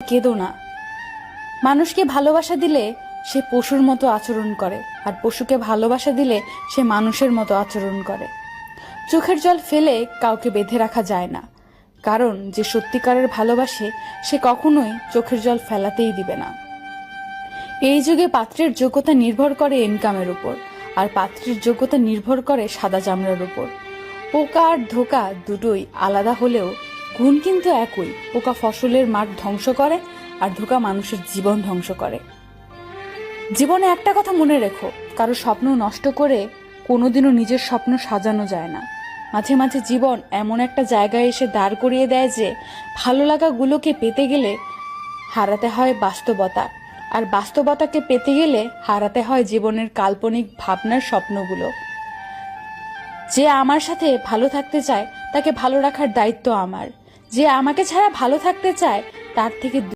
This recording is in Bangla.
কেঁদো না। মানুষকে ভালোবাসা দিলে সে পশুর মতো আচরণ করে, আর পশুকে ভালোবাসা দিলে সে মানুষের মতো আচরণ করে। চোখের জল ফেলে কাউকে বেঁধে রাখা যায় না, কারণ যে সত্যিকারের ভালোবাসে সে কখনোই চোখের জল ফেলাতেই দিবে না। এই যুগে পাত্রের যোগ্যতা নির্ভর করে ইনকামের উপর, আর পাত্রের যোগ্যতা নির্ভর করে সাদা চামড়ার উপর। পোকা আর ধোকা দুটোই আলাদা হলেও গুণ কিন্তু একই। পোকা ফসলের মাঠ ধ্বংস করে, আর ধোকা মানুষের জীবন ধ্বংস করে। জীবনে একটা কথা মনে রেখো, কারো স্বপ্ন নষ্ট করে কোনোদিনও নিজের স্বপ্ন সাজানো যায় না। মাঝে মাঝে জীবন এমন একটা জায়গায় এসে দাঁড় করিয়ে দেয় যে ভালো লাগাগুলোকে পেতে গেলে হারাতে হয় বাস্তবতা, আর বাস্তবতাকে পেতে গেলে হারাতে হয় জীবনের কাল্পনিক ভাবনার স্বপ্নগুলো। যে আমার সাথে ভালো থাকতে চায় তাকে ভালো রাখার দায়িত্ব আমার। যে আমাকে ছাড়া ভালো থাকতে চায় তার থেকে